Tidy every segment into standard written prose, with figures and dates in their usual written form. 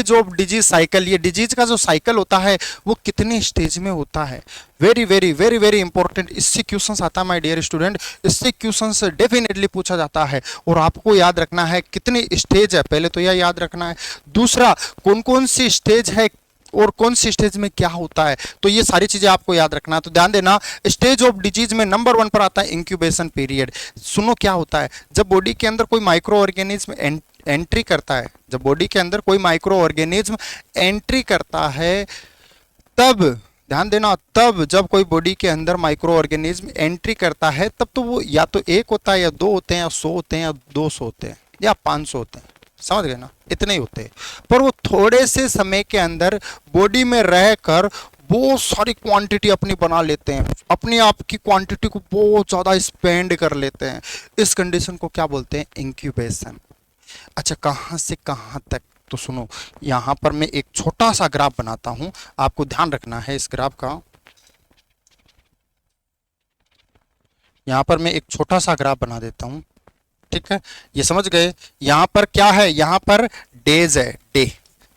जो disease cycle, ये disease का जो साइकिल होता है वो कितने स्टेज में होता है। Very very very very important, इससे क्वेश्चंस आता है माय डियर स्टूडेंट, इससे क्वेश्चंस डेफिनेटली पूछा जाता है। और आपको याद रखना है कितने स्टेज है, पहले तो यह याद रखना है। दूसरा, कौन कौन सी स्टेज है और कौन सी स्टेज में क्या होता है, तो ये सारी चीजें आपको याद रखना है। तो ध्यान देना, स्टेज ऑफ डिजीज में नंबर 1 पर आता है इंक्यूबेशन पीरियड। सुनो क्या होता है, जब बॉडी के अंदर कोई माइक्रो ऑर्गेनिज्म एंट्री करता है, जब बॉडी के अंदर कोई माइक्रो ऑर्गेनिज्म एंट्री करता है, तब ध्यान देना, तब जब कोई बॉडी के अंदर माइक्रो ऑर्गेनिज्म एंट्री करता है, तब तो वो या तो 1 होता है या 2 होते हैं या 100 होते हैं या 200 होते हैं या 500 होते हैं, समझ गए ना, इतने ही होते हैं। पर वो थोड़े से समय के अंदर बॉडी में रहकर बहुत सारी क्वांटिटी अपनी बना लेते हैं, अपने आप की क्वांटिटी को बहुत ज़्यादा स्पेंड कर लेते हैं। इस कंडीशन को क्या बोलते हैं, इंक्यूबेशन। अच्छा, कहाँ से कहाँ तक, तो सुनो, यहाँ पर मैं एक छोटा सा ग्राफ बनाता हूँ, आपको ध्यान रखना है इस ग्राफ का। यहाँ पर मैं एक छोटा सा ग्राफ बना देता हूँ, ठीक है, ये समझ गए। यहाँ पर क्या है, यहाँ पर डेज है, डे,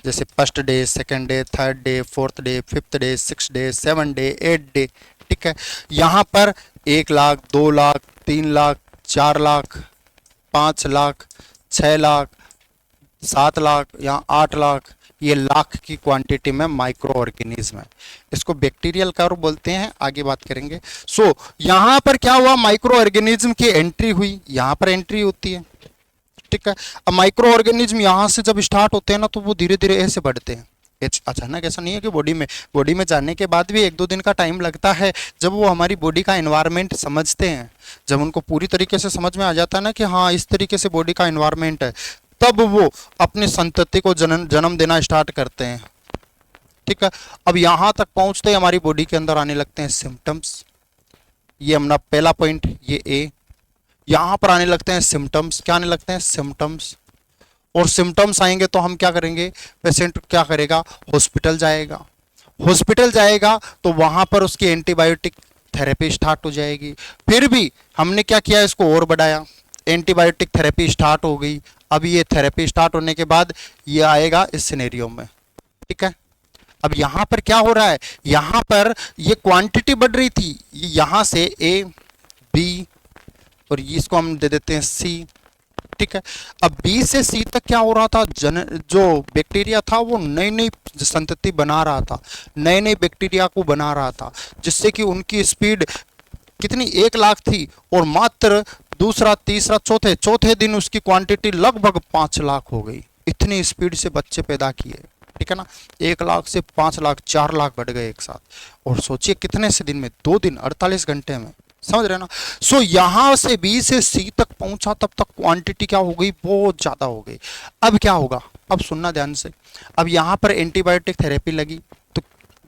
जैसे first day, second day, third day, fourth day, fifth day, 6 day, 7 day, 8 day, ठीक है। यहाँ पर 1 लाख, 2 लाख, 3 लाख, 4 लाख, 5 लाख, 6 लाख, 7 लाख या 8 लाख, ये लाख की क्वांटिटी में माइक्रो ऑर्गेनिज्म है। इसको बैक्टीरियल कर्व बोलते हैं, आगे बात करेंगे। सो यहाँ पर क्या हुआ, माइक्रो ऑर्गेनिज्म की एंट्री हुई, यहाँ पर एंट्री होती है, ठीक है। अब माइक्रो ऑर्गेनिज्म यहाँ से जब स्टार्ट होते हैं ना, तो वो धीरे धीरे ऐसे बढ़ते हैं। अचानक ऐसा नहीं है कि बॉडी में जाने के बाद भी 1-2 दिन का टाइम लगता है, जब वो हमारी बॉडी का एनवायरनमेंट समझते हैं, जब उनको पूरी तरीके से समझ में आ जाता है ना कि हाँ इस तरीके से बॉडी का एनवायरनमेंट है, तब वो अपनी संतति को जन्म देना स्टार्ट करते हैं, ठीक है। अब यहाँ तक पहुँचते ही हमारी बॉडी के अंदर आने लगते हैं सिम्टम्स, ये अपना पहला पॉइंट, ये ए। यहाँ पर आने लगते हैं सिम्टम्स, क्या आने लगते हैं, सिम्टम्स। और सिम्टम्स आएंगे तो हम क्या करेंगे, पेशेंट क्या करेगा, हॉस्पिटल जाएगा। हॉस्पिटल जाएगा तो वहाँ पर उसकी एंटीबायोटिक थेरेपी स्टार्ट हो जाएगी। फिर भी हमने क्या किया, इसको और बढ़ाया, एंटीबायोटिक थेरेपी स्टार्ट हो गई। अब ये थेरेपी स्टार्ट होने के बाद ये आएगा इस सिनेरियो में, ठीक है। अब यहाँ पर क्या हो रहा है, यहाँ पर ये क्वांटिटी बढ़ रही थी, यहाँ से ए, बी और इसको हम दे देते हैं सी, ठीक है। अब बी से सी तक क्या हो रहा था, जो बैक्टीरिया था वो नई नई संतति बना रहा था, नए नए बैक्टीरिया को बना रहा था, जिससे कि उनकी स्पीड कितनी 1 लाख थी, और मात्र दूसरा, तीसरा, चौथे दिन उसकी क्वांटिटी लगभग 5 लाख हो गई। इतनी स्पीड से बच्चे पैदा किए, ठीक है ना। 1 लाख से 5 लाख, 4 लाख बढ़ गए एक साथ। और सोचिए कितने से दिन में, 2 दिन, 48 घंटे में, समझ रहे ना। सो यहां से बी से सी तक पहुंचा, तब तक क्वांटिटी क्या हो गई, बहुत ज्यादा हो गई। अब क्या होगा, अब सुनना ध्यान से, अब यहां पर एंटीबायोटिक थेरेपी लगी, तो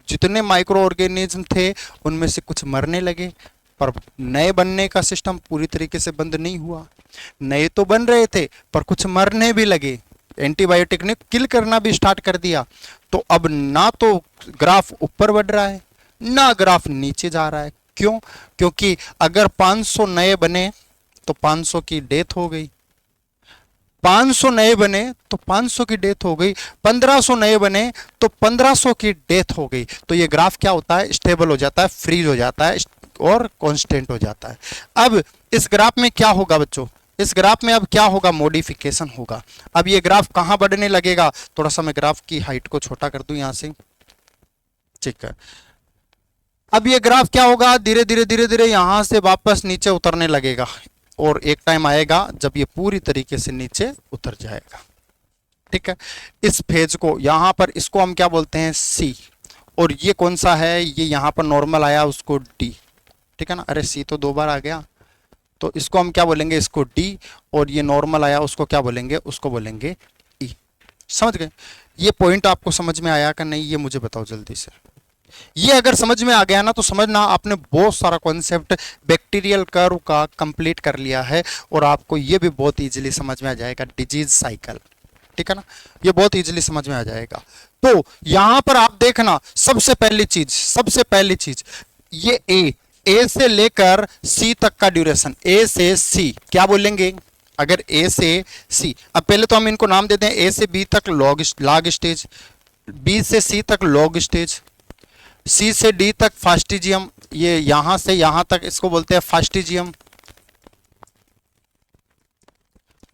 जितने माइक्रो ऑर्गेनिज्म थे उनमें से कुछ मरने लगे, पर नए बनने का सिस्टम पूरी तरीके से बंद नहीं हुआ। नए तो बन रहे थे पर कुछ मरने भी लगे, एंटीबायोटिक ने किल करना भी स्टार्ट कर दिया। तो अब ना तो ग्राफ ऊपर बढ़ रहा है, ना ग्राफ नीचे जा रहा है। क्यों, क्योंकि अगर 500 नए बने तो 500 की डेथ हो गई, 500 नए बने तो 500 की डेथ हो गई, 1500 नए बने तो 1500 की डेथ हो गई। तो ये ग्राफ क्या होता है, स्टेबल हो जाता है, फ्रीज हो जाता है और कांस्टेंट हो जाता है। अब इस ग्राफ में क्या होगा बच्चों, इस ग्राफ में अब क्या होगा, मॉडिफिकेशन होगा। अब ये ग्राफ कहां बढ़ने लगेगा, थोड़ा सा मैं ग्राफ की हाइट को छोटा कर दूं यहां से, ठीक है। अब ये ग्राफ क्या होगा, धीरे धीरे यहां से वापस नीचे उतरने लगेगा, और एक टाइम आएगा जब ये पूरी तरीके से नीचे उतर जाएगा, ठीक है। इस फेज को यहां पर, इसको हम क्या बोलते हैं, सी। और ये कौन सा है, ये यहां पर नॉर्मल आया, उसको डी, ठीक है ना। अरे सी तो 2 बार आ गया, तो इसको हम क्या बोलेंगे, इसको डी। और ये नॉर्मल आया, उसको क्या बोलेंगे, उसको बोलेंगे ई। समझ गए। ये पॉइंट आपको समझ में आया कि नहीं, ये मुझे बताओ जल्दी से। ये अगर समझ में आ गया ना, तो समझना आपने बहुत सारा कॉन्सेप्ट बैक्टीरियल कर्व का कंप्लीट कर लिया है, और आपको ये भी बहुत इजीली समझ में आ जाएगा, डिजीज साइकिल, ठीक है ना। ये बहुत इजीली समझ में आ जाएगा। तो यहां पर आप देखना, सबसे पहली चीज ये ए से लेकर सी तक का ड्यूरेशन, ए से सी क्या बोलेंगे, अगर ए से सी, अब पहले तो हम इनको नाम देते हैं ए से बी तक लॉग स्टेज, बी से सी तक लॉग स्टेज, सी से डी तक फास्टिजियम, ये यहां से यहां तक इसको बोलते हैं फास्टिजियम,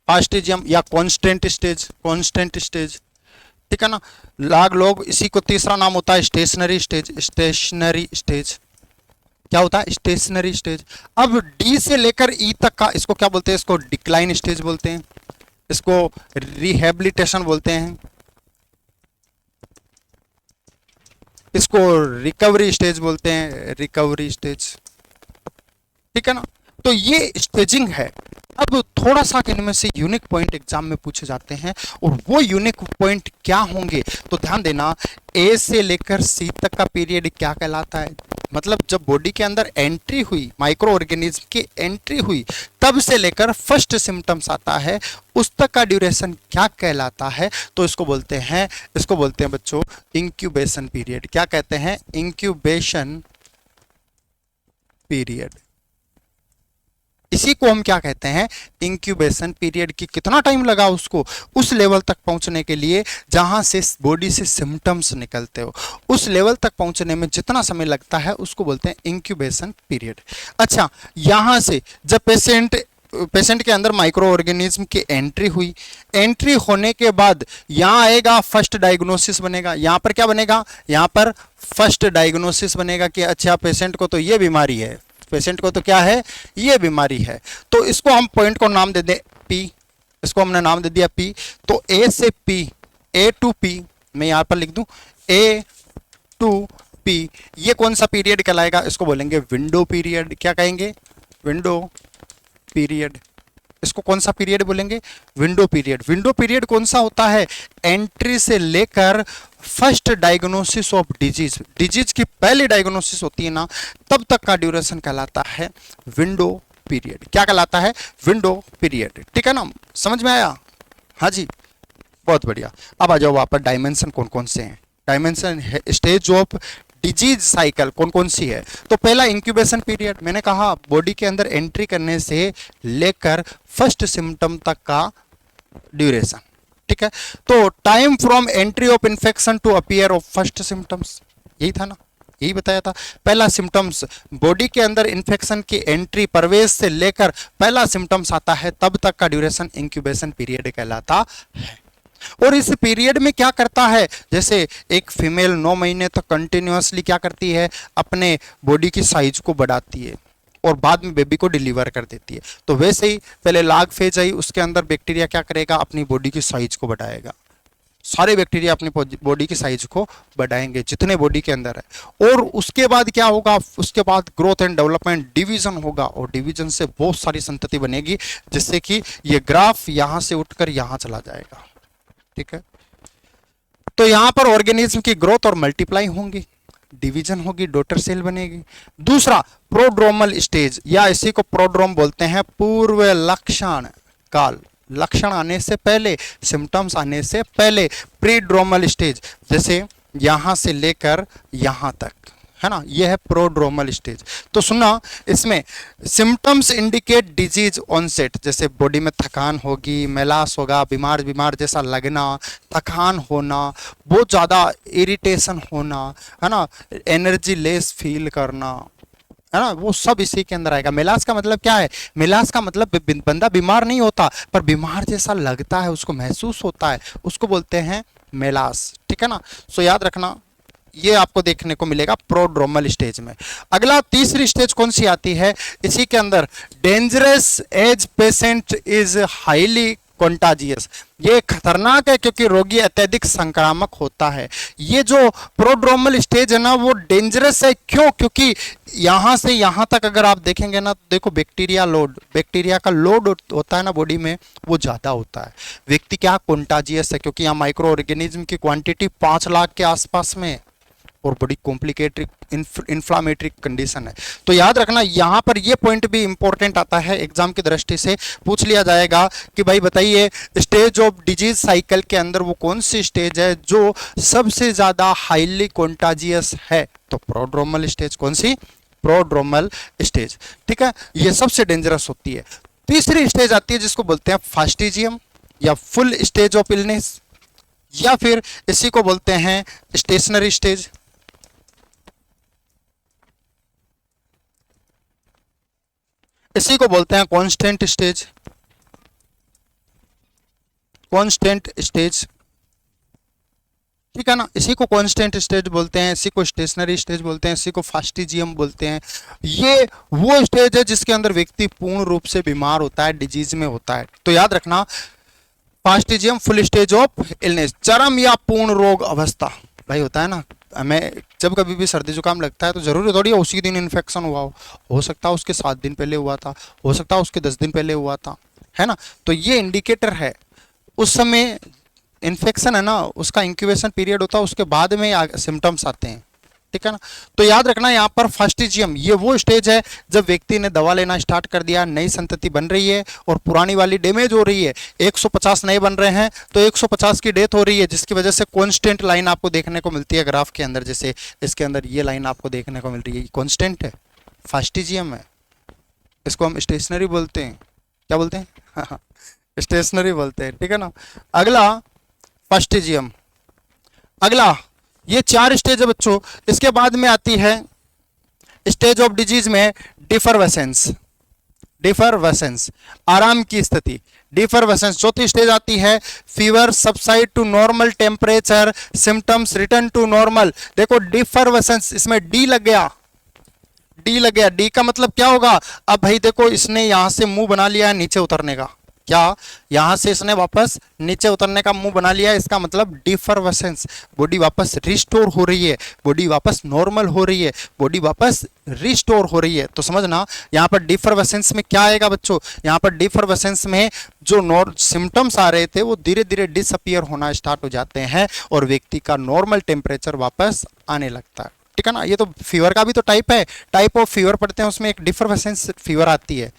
फास्टिजियम या कांस्टेंट स्टेज, कांस्टेंट स्टेज, ठीक है ना। लॉग लॉग, इसी को तीसरा नाम होता है स्टेशनरी स्टेज, स्टेशनरी स्टेज, क्या होता है स्टेशनरी स्टेज। अब डी से लेकर ई तक का इसको क्या बोलते हैं, इसको डिक्लाइन स्टेज बोलते हैं, इसको रिहेबिलिटेशन बोलते हैं, इसको रिकवरी स्टेज बोलते हैं, रिकवरी स्टेज, ठीक है ना। तो ये स्टेजिंग है। अब थोड़ा सा इनमें से यूनिक पॉइंट एग्जाम में पूछे जाते हैं, और वो यूनिक पॉइंट क्या होंगे, तो ध्यान देना, ए से लेकर सी तक का पीरियड क्या कहलाता है, मतलब जब बॉडी के अंदर एंट्री हुई, माइक्रो ऑर्गेनिज्म की एंट्री हुई, तब से लेकर फर्स्ट सिम्टम्स आता है, उस तक का ड्यूरेशन क्या कहलाता है, तो इसको बोलते हैं बच्चों इंक्यूबेशन पीरियड। क्या कहते हैं, इंक्यूबेशन पीरियड। इसी को हम क्या कहते हैं, इंक्यूबेशन पीरियड। की कितना टाइम लगा उसको उस लेवल तक पहुंचने के लिए जहां से बॉडी से सिम्टम्स निकलते हो, उस लेवल तक पहुंचने में जितना समय लगता है उसको बोलते हैं इंक्यूबेशन पीरियड। अच्छा, यहां से जब पेशेंट के अंदर माइक्रो ऑर्गेनिज्म की एंट्री हुई, एंट्री होने के बाद यहाँ आएगा फर्स्ट डायग्नोसिस बनेगा। यहाँ पर क्या बनेगा, यहाँ पर फर्स्ट डायग्नोसिस बनेगा कि अच्छा पेशेंट को तो ये बीमारी है, पेशेंट को तो क्या है, ये बीमारी है। तो इसको हम पॉइंट को नाम दे दें पी, इसको हमने नाम दे दिया पी। तो ए से पी, ए टू पी, मैं यहां पर लिख दूं ए टू पी, ये कौन सा पीरियड कहलाएगा, इसको बोलेंगे विंडो पीरियड। क्या कहेंगे, विंडो पीरियड। इसको कौन सा पीरियड बोलेंगे, विंडो पीरियड। विंडो पीरियड कौन सा होता है, एंट्री से लेकर first diagnosis of disease, disease की पहली डायग्नोसिस होती है ना, तब तक का ड्यूरेशन कहलाता है विंडो पीरियड। क्या कहलाता है, विंडो पीरियड, ठीक है ना। समझ में आया, हाँ जी, बहुत बढ़िया। अब आ जाओ वहां पर डायमेंशन कौन कौन से हैं, dimension stage of disease cycle कौन कौन सी है। तो पहला इंक्यूबेशन पीरियड, मैंने कहा बॉडी के अंदर एंट्री करने से लेकर फर्स्ट सिम्टम तक का ड्यूरेशन, ठीक है। तो time from entry of infection to appear of first symptoms, यही था ना, यही बताया था। पहला सिम्टम्स, बॉडी के अंदर इन्फेक्शन की एंट्री, प्रवेश से लेकर पहला सिम्टम्स आता है, तब तक का ड्यूरेशन इंक्यूबेशन पीरियड कहलाता है। और इस पीरियड में क्या करता है, जैसे एक फीमेल 9 महीने तक कंटिन्यूअसली क्या करती है, अपने बॉडी की साइज को बढ़ाती है और बाद में बेबी को डिलीवर कर देती है। तो वैसे ही पहले लाग फेज आई, उसके अंदर बैक्टीरिया क्या करेगा, अपनी बॉडी की साइज को बढ़ाएगा। सारे बैक्टीरिया अपनी बॉडी की साइज को बढ़ाएंगे जितने बॉडी के अंदर है। और उसके बाद क्या होगा, उसके बाद ग्रोथ एंड डेवलपमेंट, डिवीजन होगा, और डिवीजन से बहुत सारी संतति बनेगी, जिससे कि ये ग्राफ यहां से उठकर यहां चला जाएगा, ठीक है। तो यहां पर ऑर्गेनिज्म की ग्रोथ और मल्टीप्लाई होंगी, डिवीजन होगी, डॉटर सेल बनेगी। दूसरा प्रोड्रोमल स्टेज, या इसी को प्रोड्रोम बोलते हैं, पूर्व लक्षण काल, लक्षण आने से पहले, सिम्टम्स आने से पहले, प्रीड्रोमल स्टेज, जैसे यहां से लेकर यहां तक, है ना, यह है प्रोड्रोमल स्टेज। तो सुना, इसमें सिम्टम्स इंडिकेट डिजीज ऑनसेट, जैसे बॉडी में थकान होगी, मेलास होगा, बीमार बीमार जैसा लगना, थकान होना, बहुत ज़्यादा इरिटेशन होना, है ना, एनर्जी लेस फील करना, है ना, वो सब इसी के अंदर आएगा। मेलास का मतलब क्या है, मेलास का मतलब बंदा बीमार नहीं होता पर बीमार जैसा लगता है, उसको महसूस होता है, उसको बोलते हैं मेलास, ठीक है ना। सो याद रखना, ये आपको देखने को मिलेगा प्रोड्रोमल स्टेज में। अगला तीसरी स्टेज कौन सी आती है इसी के अंदर, dangerous as patient is highly contagious, ये खतरनाक है क्योंकि रोगी अत्यधिक संक्रामक होता है। ये जो प्रोड्रोमल स्टेज है ना, वो डेंजरस है, क्यों, क्योंकि यहां से यहां तक अगर आप देखेंगे ना, तो देखो बैक्टीरिया का लोड होता है ना बॉडी में, वो ज्यादा होता है। व्यक्ति क्या कॉन्टाजियस है, क्योंकि यहाँ माइक्रो ऑर्गेनिज्म की क्वांटिटी 5 लाख के आसपास में, और बड़ी कॉम्प्लिकेटेड इन्फ्लामेटरी कंडीशन है। तो याद रखना, यहाँ पर ये पॉइंट भी इंपॉर्टेंट आता है, एग्जाम की दृष्टि से पूछ लिया जाएगा कि भाई बताइए स्टेज ऑफ डिजीज साइकिल के अंदर वो कौन सी स्टेज है जो सबसे ज्यादा हाईली कॉन्टाजियस है, तो प्रोड्रोमल स्टेज। कौन सी, प्रोड्रोमल स्टेज, ठीक है, ये सबसे डेंजरस होती है। तीसरी स्टेज आती है जिसको बोलते हैं फास्टिजियम या फुल स्टेज ऑफ इलनेस, या फिर इसी को बोलते हैं स्टेशनरी स्टेज। इसी को बोलते हैं कांस्टेंट स्टेज, कांस्टेंट स्टेज, ठीक है ना। इसी को कांस्टेंट स्टेज बोलते हैं, इसी को स्टेशनरी स्टेज बोलते हैं, इसी को फास्टिजियम बोलते हैं। ये वो स्टेज है जिसके अंदर व्यक्ति पूर्ण रूप से बीमार होता है, डिजीज में होता है। तो याद रखना, फास्टिजियम फुल स्टेज ऑफ इलनेस, चरम या पूर्ण रोग अवस्था। भाई होता है ना, हमें जब कभी भी सर्दी जुकाम लगता है तो जरूरी थोड़ी है उसी दिन इन्फेक्शन हुआ हो सकता है उसके 7 दिन पहले हुआ था, हो सकता है उसके 10 दिन पहले हुआ था, है ना। तो ये इंडिकेटर है, उस समय इन्फेक्शन है ना, उसका इंक्यूबेशन पीरियड होता है, उसके बाद में सिम्टम्स आते हैं, ठीक है ना। तो याद रखना यहाँ पर फास्टिजियम ये वो स्टेज है जब व्यक्ति ने दवा लेना स्टार्ट कर दिया, नई संतति बन रही है और पुरानी वाली डैमेज हो रही है, 150 नए बन रहे हैं तो 150 की डेथ हो रही है, जिसकी वजह से कांस्टेंट लाइन आपको देखने को मिलती है ग्राफ के अंदर। जैसे इसके अंदर ये लाइन आपको देखने को मिल रही है, कांस्टेंट है, फास्टिजियम है। इसको हम स्टेशनरी बोलते हैं, क्या बोलते हैं स्टेशनरी बोलते हैं, ठीक है ना। अगला फास्टिजियम, अगला ये 4 स्टेज है बच्चों। इसके बाद में आती है स्टेज ऑफ डिजीज में डिफरवेसेंस, डिफरवेसेंस आराम की स्थिति, डिफरवेसेंस। चौथी स्टेज आती है fever subside to normal temperature, symptoms return to normal. देखो डिफरवेसेंस, इसमें डी लग गया, डी लग गया। डी का मतलब क्या होगा, अब भाई देखो इसने यहां से मुंह बना लिया है नीचे उतरने का, क्या यहां से इसने वापस नीचे उतरने का मुंह बना लिया है, इसका मतलब डिफरवेसेंस, बॉडी वापस रिस्टोर हो रही है, बॉडी वापस नॉर्मल हो रही है, बॉडी वापस रिस्टोर हो रही है। तो समझना यहाँ पर डिफरवेसेंस में क्या आएगा बच्चों, यहाँ पर डिफरवेसेंस में जो सिम्टम्स आ रहे थे वो धीरे धीरे डिसअपियर होना स्टार्ट हो जाते हैं और व्यक्ति का नॉर्मल टेम्परेचर वापस आने लगता है, ठीक है ना। ये तो फीवर का भी तो टाइप है, टाइप ऑफ फीवर पढ़ते हैं, उसमें एक डिफरवेसेंस फीवर आती है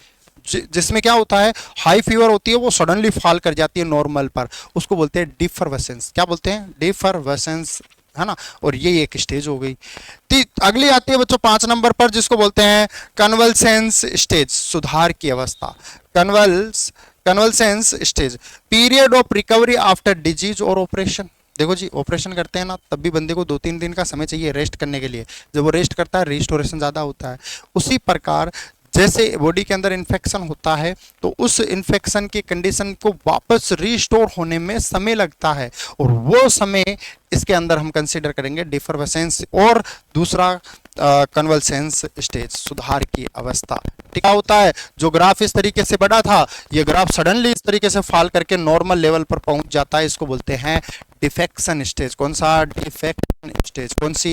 जिसमें क्या होता है, हाई फीवर होती है वो सडनली फॉल कर जाती है नॉर्मल पर, उसको बोलते हैं डिफरवेसेंस। क्या बोलते हैं, डिफरवेसेंस, है ना। और ये एक स्टेज हो गई। अगली आती है बच्चों 5 नंबर पर, जिसको बोलते हैं कन्वल्सेंस स्टेज, सुधार की अवस्था। Convalescence stage, period of recovery after disease और ऑपरेशन। देखो जी, ऑपरेशन करते हैं ना तब भी बंदे को 2-3 दिन का समय चाहिए रेस्ट करने के लिए, जब वो रेस्ट करता है रिस्टोरेशन ज़्यादा होता है। उसी प्रकार जैसे बॉडी के अंदर इन्फेक्शन होता है तो उस इन्फेक्शन की कंडीशन को वापस रिस्टोर होने में समय लगता है, और वो समय इसके अंदर हम कंसीडर करेंगे डिफरवेसेंस, और दूसरा कन्वल्सेंस स्टेज, सुधार की अवस्था। क्या होता है, जो ग्राफ इस तरीके से बढ़ा था ये ग्राफ सडनली इस तरीके से फॉल करके नॉर्मल लेवल पर पहुंच जाता है, इसको बोलते हैं डिफेक्शन स्टेज। कौन सा, डिफेक्शन स्टेज। कौन सी,